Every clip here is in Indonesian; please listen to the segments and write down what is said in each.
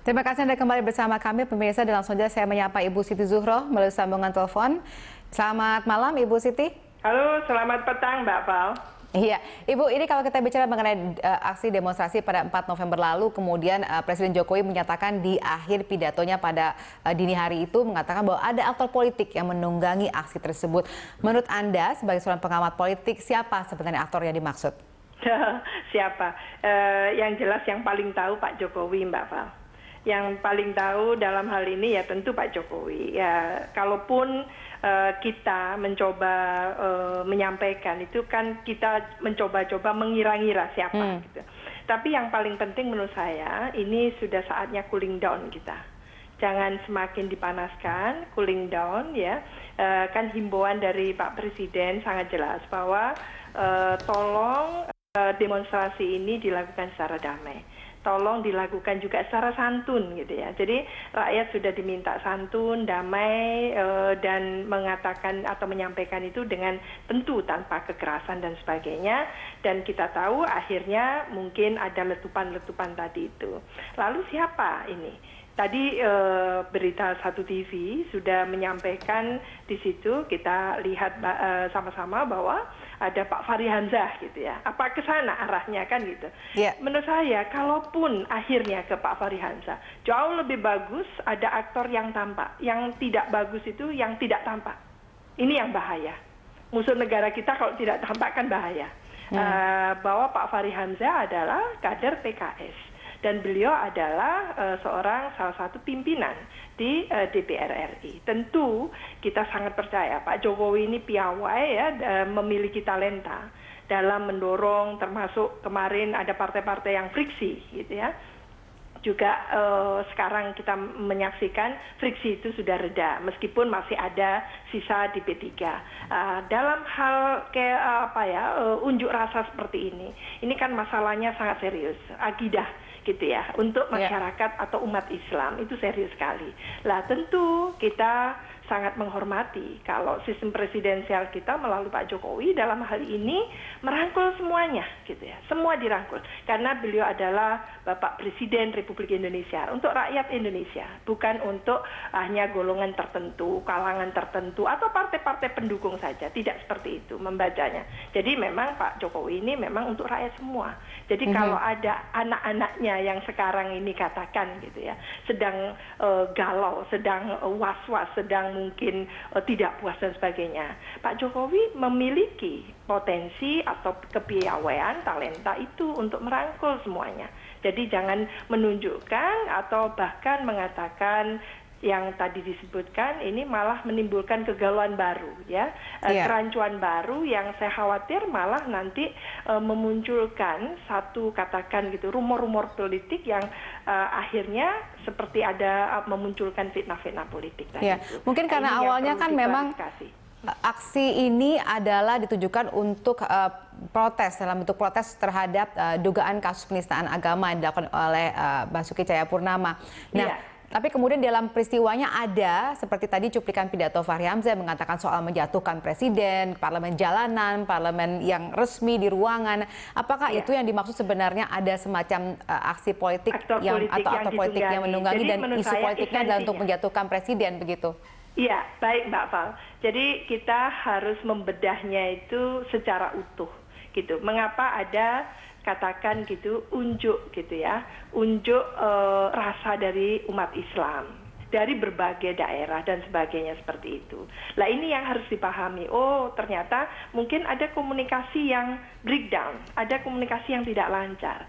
Terima kasih Anda kembali bersama kami, pemirsa, dan langsung saja saya menyapa Ibu Siti Zuhro melalui sambungan telepon. Selamat malam, Ibu Siti. Halo, selamat petang, Mbak Val. Iya, Ibu, ini kalau kita bicara mengenai aksi demonstrasi pada 4 November lalu, kemudian Presiden Jokowi menyatakan di akhir pidatonya pada dini hari itu mengatakan bahwa ada aktor politik yang menunggangi aksi tersebut. Menurut Anda, sebagai seorang pengamat politik, siapa sebenarnya aktor yang dimaksud? Siapa? Yang jelas yang paling tahu Pak Jokowi, Mbak Val. Yang paling tahu dalam hal ini ya tentu Pak Jokowi. Ya, kalaupun kita mencoba menyampaikan itu kan kita mencoba-coba mengira-ngira siapa gitu. Tapi yang paling penting menurut saya ini sudah saatnya cooling down kita. Jangan semakin dipanaskan, cooling down ya. Kan himbauan dari Pak Presiden sangat jelas bahwa tolong demonstrasi ini dilakukan secara damai. Tolong dilakukan juga secara santun gitu ya. Jadi rakyat sudah diminta santun, damai, dan mengatakan atau menyampaikan itu dengan tentu tanpa kekerasan dan sebagainya. Dan kita tahu akhirnya mungkin ada letupan-letupan tadi itu. Lalu siapa ini? Tadi berita Satu TV sudah menyampaikan di situ, kita lihat sama-sama bahwa ada Pak Fahri Hamzah gitu ya. Apa ke sana arahnya kan gitu. Yeah. Menurut saya kalaupun akhirnya ke Pak Fahri Hamzah, jauh lebih bagus ada aktor yang tampak. Yang tidak bagus itu yang tidak tampak. Ini yang bahaya. Musuh negara kita kalau tidak tampak kan bahaya. Bahwa Pak Fahri Hamzah adalah kader PKS. Dan beliau adalah salah satu pimpinan di DPR RI. Tentu kita sangat percaya Pak Jokowi ini piawai ya, memiliki talenta dalam mendorong, termasuk kemarin ada partai-partai yang friksi gitu ya. Juga sekarang kita menyaksikan friksi itu sudah reda meskipun masih ada sisa di P3. Dalam hal kayak unjuk rasa seperti ini kan masalahnya sangat serius, akidah gitu ya, untuk masyarakat atau umat Islam itu serius sekali. Lah tentu kita sangat menghormati kalau sistem presidensial kita melalui Pak Jokowi dalam hal ini merangkul semuanya gitu ya. Semua dirangkul karena beliau adalah Bapak Presiden Republik Indonesia untuk rakyat Indonesia, bukan untuk hanya golongan tertentu, kalangan tertentu atau partai-partai pendukung saja. Tidak seperti itu membacanya. Jadi memang Pak Jokowi ini memang untuk rakyat semua. Jadi kalau ada anak-anaknya yang sekarang ini katakan gitu ya, sedang galau, sedang was-was, sedang mungkin tidak puas dan sebagainya. Pak Jokowi memiliki potensi atau kepiawaian, talenta itu untuk merangkul semuanya. Jadi jangan menunjukkan atau bahkan mengatakan yang tadi disebutkan ini malah menimbulkan kegalauan baru ya, kerancuan baru yang saya khawatir malah nanti memunculkan satu katakan gitu rumor-rumor politik yang akhirnya seperti ada memunculkan fitnah-fitnah politik tadi. Mungkin karena awalnya kan memang aksi ini adalah ditujukan untuk protes, dalam bentuk protes terhadap dugaan kasus penistaan agama yang dilakukan oleh Basuki Cahayapurnama. Tapi kemudian dalam peristiwanya ada seperti tadi cuplikan pidato Fahri Hamzah mengatakan soal menjatuhkan presiden, parlemen jalanan, parlemen yang resmi di ruangan. Apakah itu yang dimaksud sebenarnya ada semacam aksi politik atau aktor politik yang menunggangi dan isu politiknya adalah untuk menjatuhkan presiden begitu? Iya, baik Mbak Val. Jadi kita harus membedahnya itu secara utuh gitu. Mengapa ada katakan gitu unjuk gitu ya, unjuk rasa dari umat Islam dari berbagai daerah dan sebagainya seperti itu. Lah ini yang harus dipahami. Oh ternyata mungkin ada komunikasi yang breakdown, ada komunikasi yang tidak lancar,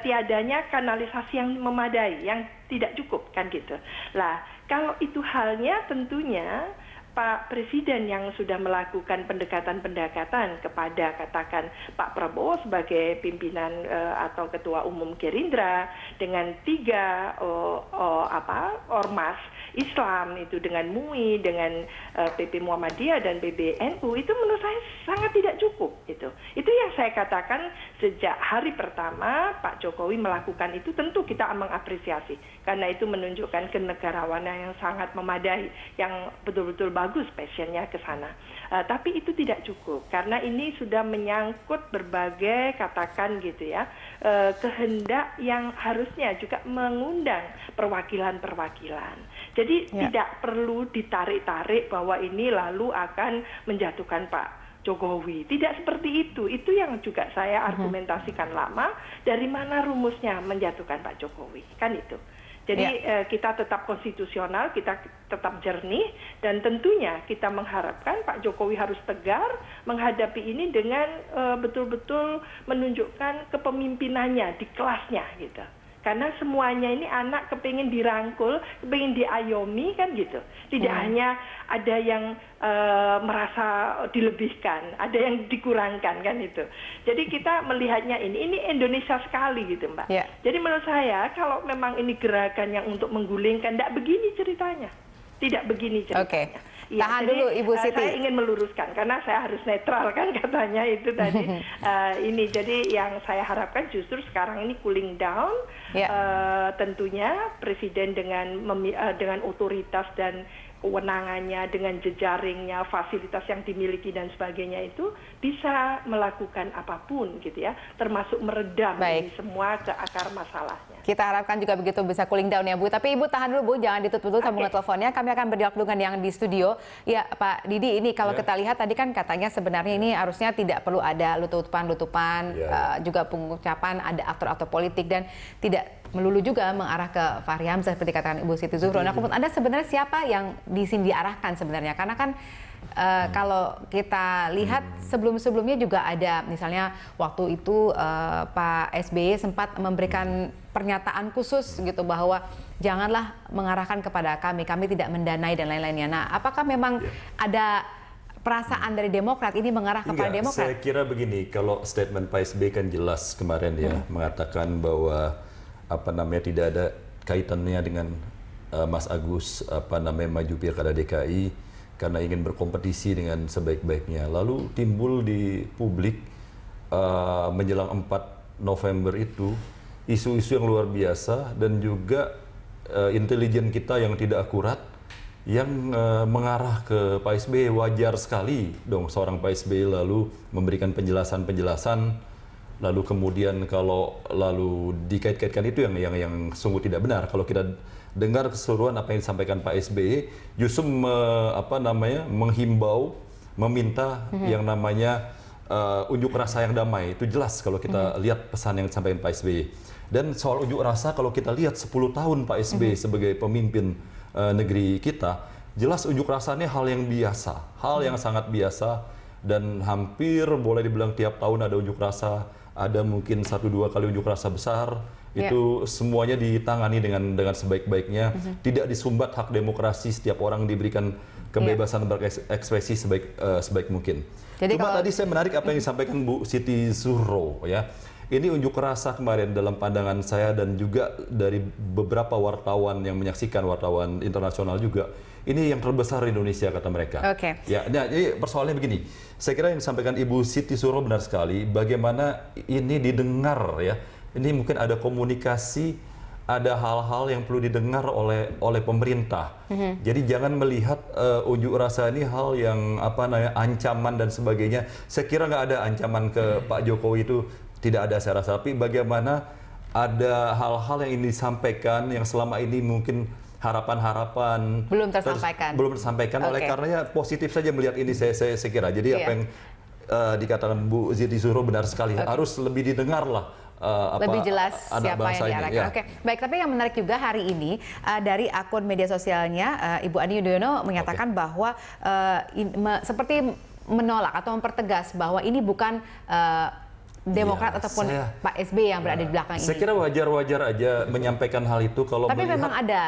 tiadanya kanalisasi yang memadai, yang tidak cukup kan gitu. Lah kalau itu halnya tentunya Pak Presiden yang sudah melakukan pendekatan-pendekatan kepada katakan Pak Prabowo sebagai pimpinan atau ketua umum Gerindra dengan 3 ormas Islam itu dengan MUI, dengan PP Muhammadiyah dan PBNU itu menurut saya sangat tidak cukup itu. Itu yang saya katakan sejak hari pertama Pak Jokowi melakukan itu tentu kita mengapresiasi karena itu menunjukkan kenegarawanan yang sangat memadai yang betul-betul bagus passionnya ke sana. Tapi itu tidak cukup karena ini sudah menyangkut berbagai katakan gitu ya kehendak yang harusnya juga mengundang perwakilan-perwakilan. Jadi tidak perlu ditarik-tarik bahwa ini lalu akan menjatuhkan Pak Jokowi. Tidak seperti itu. Itu yang juga saya argumentasikan lama. Dari mana rumusnya menjatuhkan Pak Jokowi? Kan itu. Jadi kita tetap konstitusional, kita tetap jernih, dan tentunya kita mengharapkan Pak Jokowi harus tegar menghadapi ini dengan betul-betul menunjukkan kepemimpinannya di kelasnya gitu. Karena semuanya ini anak kepingin dirangkul, kepingin diayomi kan gitu. Tidak hanya ada yang merasa dilebihkan, ada yang dikurangkan kan itu. Jadi kita melihatnya ini Indonesia sekali gitu Mbak. Jadi menurut saya kalau memang ini gerakan yang untuk menggulingkan, tidak begini ceritanya. Tidak begini ceritanya. Ya, tahan jadi, dulu Ibu Siti. Saya ingin meluruskan karena saya harus netral kan katanya itu tadi. Ini jadi yang saya harapkan justru sekarang ini cooling down. Tentunya Presiden dengan otoritas dan kewenangannya, dengan jejaringnya, fasilitas yang dimiliki dan sebagainya itu bisa melakukan apapun gitu ya, termasuk meredam ini semua ke akar masalahnya. Kita harapkan juga begitu bisa cooling down ya Bu. Tapi Ibu tahan dulu Bu, jangan ditutup dulu sambungan teleponnya. Kami akan berdialog dengan yang di studio. Ya Pak Didi, ini kalau kita lihat tadi kan katanya sebenarnya ini harusnya tidak perlu ada lutupan-lutupan, juga pengucapan ada aktor-aktor politik dan tidak melulu juga mengarah ke Fahri Hamzah seperti katakan Ibu Siti Zuhro. Nah, menurut Anda sebenarnya siapa yang di sini diarahkan sebenarnya? Karena kan kalau kita lihat sebelum-sebelumnya juga ada misalnya waktu itu Pak SBY sempat memberikan pernyataan khusus gitu bahwa janganlah mengarahkan kepada kami tidak mendanai dan lain-lainnya. Nah, apakah memang ada perasaan dari Demokrat ini mengarah kepada Demokrat? Saya kira begini, kalau statement Pak SBY kan jelas kemarin ya mengatakan bahwa tidak ada kaitannya dengan Mas Agus maju pilkada DKI karena ingin berkompetisi dengan sebaik-baiknya. Lalu timbul di publik menjelang 4 November itu isu-isu yang luar biasa dan juga intelijen kita yang tidak akurat yang mengarah ke Pak SBY. Wajar sekali dong seorang Pak SBY lalu memberikan penjelasan lalu kemudian kalau lalu dikait-kaitkan itu yang sungguh tidak benar. Kalau kita dengar keseluruhan apa yang disampaikan Pak SBY justru menghimbau, meminta yang namanya unjuk rasa yang damai. Itu jelas kalau kita lihat pesan yang disampaikan Pak SBY. Dan soal unjuk rasa kalau kita lihat 10 tahun Pak SBY sebagai pemimpin negeri kita, jelas unjuk rasa ini hal yang biasa, hal yang sangat biasa dan hampir boleh dibilang tiap tahun ada unjuk rasa. Ada mungkin 1-2 kali unjuk rasa besar, itu semuanya ditangani dengan sebaik-baiknya, tidak disumbat hak demokrasi, setiap orang diberikan kebebasan berekspresi sebaik mungkin. Jadi cuma tadi saya menarik apa yang disampaikan Bu Siti Zuhro ya. Ini unjuk rasa kemarin dalam pandangan saya dan juga dari beberapa wartawan yang menyaksikan, wartawan internasional juga. Ini yang terbesar di Indonesia kata mereka. Ya, nah, jadi persoalannya begini. Saya kira yang disampaikan Ibu Siti Zuhro benar sekali. Bagaimana ini didengar ya. Ini mungkin ada komunikasi, ada hal-hal yang perlu didengar oleh pemerintah. Jadi jangan melihat unjuk rasa ini hal yang ancaman dan sebagainya. Saya kira nggak ada ancaman ke Pak Jokowi, itu tidak ada saya rasa. Tapi bagaimana ada hal-hal yang ingin disampaikan yang selama ini mungkin harapan-harapan belum tersampaikan oleh karenanya positif saja melihat ini saya kira. Jadi apa yang dikatakan Bu Siti Zuhro benar sekali, harus lebih didengar lah lebih jelas siapa yang diarahkan. Baik, tapi yang menarik juga hari ini dari akun media sosialnya Ibu Ani Yudhoyono menyatakan bahwa seperti menolak atau mempertegas bahwa ini bukan Demokrat ataupun Pak SBY yang berada di belakang ini. Saya kira wajar-wajar aja menyampaikan hal itu kalau tapi memang ada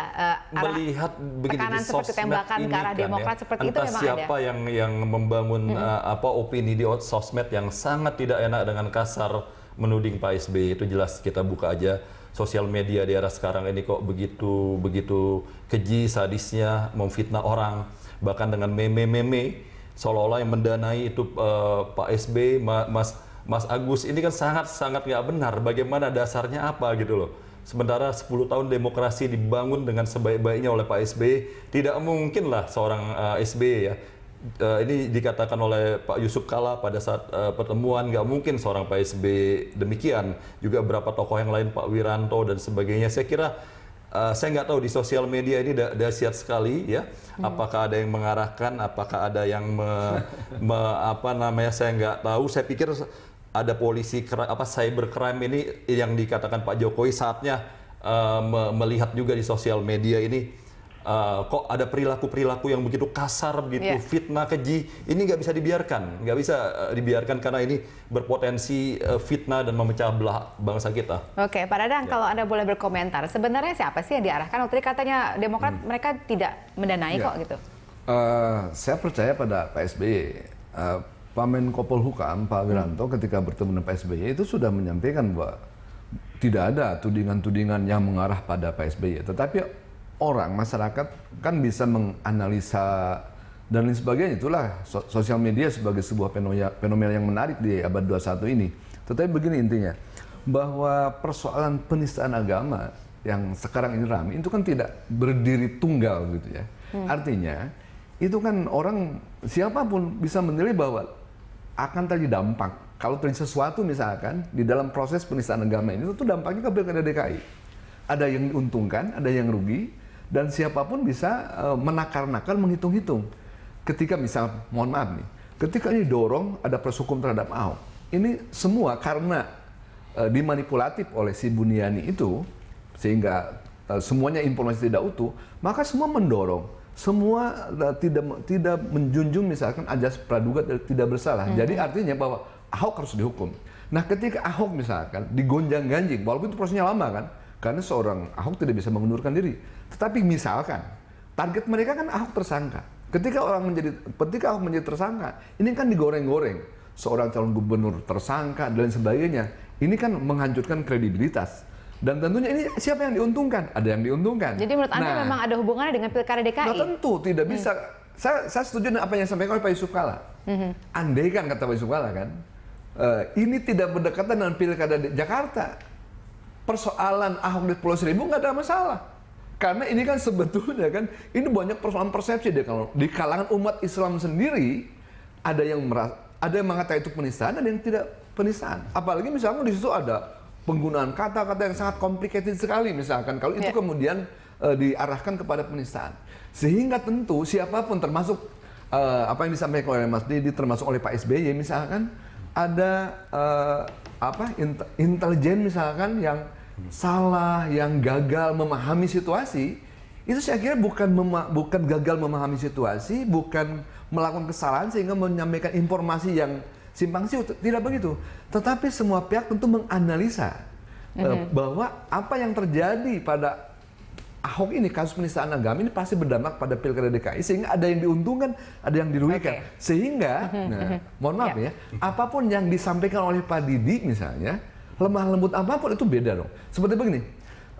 melihat tekanan seperti tembakan ke arah Demokrat seperti itu memang ada. Siapa yang membangun opini di sosmed yang sangat tidak enak dengan kasar menuding Pak SBY, itu jelas kita buka aja sosial media di era sekarang ini kok begitu keji sadisnya memfitnah orang, bahkan dengan meme-meme seolah-olah yang mendanai itu Pak SBY, Mas Agus. Ini kan sangat nggak benar. Bagaimana dasarnya apa gitu loh. Sementara 10 tahun demokrasi dibangun dengan sebaik-baiknya oleh Pak SBY, tidak mungkin lah seorang SBY ya. Ini dikatakan oleh Pak Yusuf Kalla pada saat pertemuan, nggak mungkin seorang Pak SBY demikian. Juga beberapa tokoh yang lain, Pak Wiranto dan sebagainya. Saya kira saya nggak tahu di sosial media ini dahsyat sekali ya. Apakah ada yang mengarahkan, apakah ada yang apa namanya, saya nggak tahu. Saya pikir ada polisi cybercrime ini yang dikatakan Pak Jokowi saatnya melihat juga di sosial media ini. Kok ada perilaku-perilaku yang begitu kasar, begitu fitnah, keji, ini nggak bisa dibiarkan karena ini berpotensi fitnah dan memecah belah bangsa kita. Oke, Pak Dadang, kalau Anda boleh berkomentar, sebenarnya siapa sih yang diarahkan? Waktu katanya Demokrat mereka tidak mendanai kok gitu. Saya percaya pada Pak SBY. Pak Menko Polhukam, Pak Wiranto ketika bertemu dengan Pak SBY itu sudah menyampaikan bahwa tidak ada tudingan-tudingan yang mengarah pada Pak SBY. Tetapi orang, masyarakat kan bisa menganalisa dan lain sebagainya. Itulah sosial media sebagai sebuah fenomena yang menarik di abad 21 ini. Tetapi begini intinya, bahwa persoalan penistaan agama yang sekarang ini ramai itu kan tidak berdiri tunggal gitu ya. Artinya itu kan orang siapapun bisa menilai bahwa akan terjadi dampak. Kalau terjadi sesuatu misalkan di dalam proses penistaan agama ini, itu dampaknya ke Pilkada DKI. Ada yang diuntungkan, ada yang rugi, dan siapapun bisa menakar-nakar, menghitung-hitung. Ketika misal, mohon maaf nih, ketika ini dorong ada proses hukum terhadap Ahok, ini semua karena dimanipulatif oleh si Buniani itu, sehingga semuanya informasi tidak utuh, maka semua mendorong, semua tidak menjunjung misalkan ajas praduga tidak bersalah. Jadi artinya bahwa Ahok harus dihukum. Nah ketika Ahok misalkan digonjang-ganjing, walaupun itu prosesnya lama kan, karena seorang Ahok tidak bisa mengundurkan diri. Tetapi misalkan target mereka kan Ahok tersangka. Ketika Ahok menjadi tersangka, ini kan digoreng-goreng. Seorang calon gubernur tersangka dan lain sebagainya. Ini kan menghancurkan kredibilitas. Dan tentunya ini siapa yang diuntungkan? Ada yang diuntungkan. Jadi menurut Anda memang ada hubungannya dengan Pilkada DKI? Nah tentu tidak bisa. Saya setuju dengan apa yang disampaikan oleh Pak Yusuf Kalla. Andai kan kata Pak Yusuf Kalla kan, ini tidak berdekatan dengan Pilkada Jakarta. Persoalan Ahok di Pulau Seribu nggak ada masalah. Karena ini kan sebetulnya kan, ini banyak persoalan persepsi deh. Kalau di kalangan umat Islam sendiri, ada yang mengatakan itu penistaan, ada yang tidak penistaan. Apalagi misalnya di situ ada penggunaan kata-kata yang sangat complicated sekali misalkan. Kalau itu kemudian diarahkan kepada penistaan. Sehingga tentu siapapun termasuk apa yang disampaikan oleh Mas Didi, termasuk oleh Pak SBY misalkan, ada intelijen misalkan yang salah, yang gagal memahami situasi, itu saya kira bukan gagal memahami situasi, bukan melakukan kesalahan sehingga menyampaikan informasi yang simpang siur, tidak begitu. Tetapi semua pihak tentu menganalisa bahwa apa yang terjadi pada Ahok ini, kasus penistaan agama ini pasti berdampak pada Pilkada DKI, sehingga ada yang diuntungkan, ada yang dirugikan. Sehingga, mohon maaf ya, apapun yang disampaikan oleh Pak Didi misalnya, lemah lembut apapun itu beda dong. Seperti begini,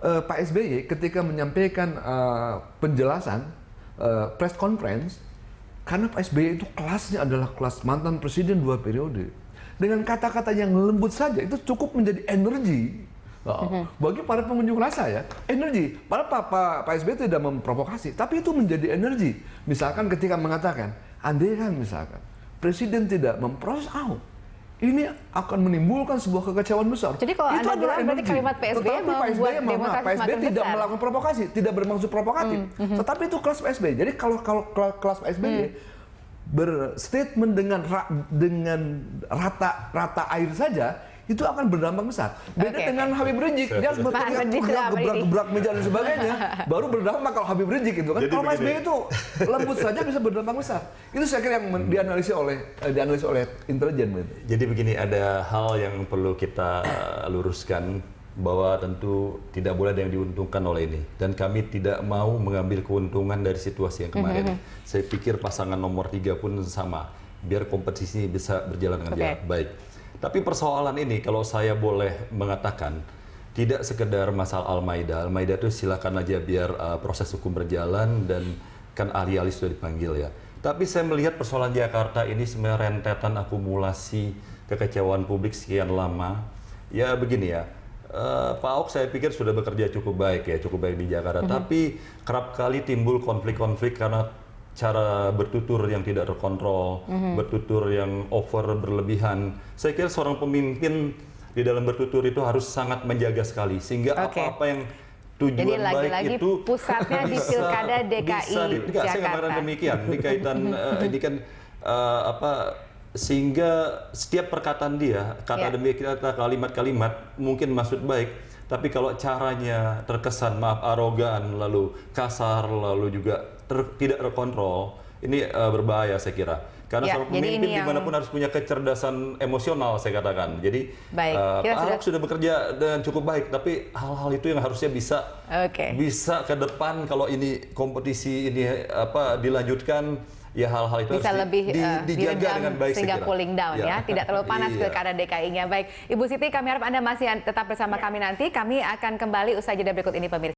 Pak SBY ketika menyampaikan penjelasan press conference, karena Pak SBY itu kelasnya adalah kelas mantan presiden 2 periode. Dengan kata-kata yang lembut saja itu cukup menjadi energi bagi para pengunjuk rasa ya, energi. Padahal Pak SBY tidak memprovokasi, tapi itu menjadi energi. Misalkan ketika mengatakan, andai kan misalkan Presiden tidak memproses Ahok, ini akan menimbulkan sebuah kekecewaan besar. Jadi kalau itu Anda adalah bilang berarti kalimat PSBY membuat demonstrasi Pak SBY tidak besar. melakukan provokasi, tidak bermaksud provokatif. Tetapi itu kelas Pak SBY. Jadi kalau kelas Pak SBY berstatement dengan rata air saja, itu akan berdampak besar. Beda dengan Habib Rizik, dia harus gebrak meja dan sebagainya, baru berdampak kalau Habib Rizik itu kan. Jadi kalau SBY itu lembut saja bisa berdampak besar. Itu saya kira yang dianalisis oleh intelijen. Jadi begini, ada hal yang perlu kita luruskan, bahwa tentu tidak boleh ada yang diuntungkan oleh ini, dan kami tidak mau mengambil keuntungan dari situasi yang kemarin. Saya pikir pasangan nomor 3 pun sama, biar kompetisi bisa berjalan dengan baik. Tapi persoalan ini kalau saya boleh mengatakan, tidak sekedar masalah Al-Maidah. Al-Maidah itu silakan aja biar proses hukum berjalan, dan kan ahli-ahli sudah dipanggil ya. Tapi saya melihat persoalan Jakarta ini sebenarnya rentetan akumulasi kekecewaan publik sekian lama. Ya begini ya, Pak Ahok saya pikir sudah bekerja cukup baik di Jakarta. Tapi kerap kali timbul konflik-konflik karena cara bertutur yang tidak terkontrol, bertutur yang over berlebihan. Saya kira seorang pemimpin di dalam bertutur itu harus sangat menjaga sekali sehingga apa-apa yang tujuan Jadi baik lagi-lagi itu pusatnya di Pilkada DKI Jakarta. Saya nggak mengatakan demikian di kaitan ini kan sehingga setiap perkataan dia, kata demi kata, kalimat-kalimat mungkin maksud baik, tapi kalau caranya terkesan arogan, lalu kasar, lalu juga tidak terkontrol, ini berbahaya saya kira. Karena seorang pemimpin dimanapun harus punya kecerdasan emosional, saya katakan. Jadi Pak Ahok sudah bekerja dengan cukup baik, tapi hal-hal itu yang harusnya bisa ke depan kalau ini kompetisi ini dilanjutkan. Ya hal-hal itu bisa harus lebih dijaga dengan baik sehingga cooling down tidak terlalu panas pilkada DKI-nya. Baik, Ibu Siti, kami harap Anda masih tetap bersama kami nanti. Kami akan kembali usai jeda berikut ini, pemirsa.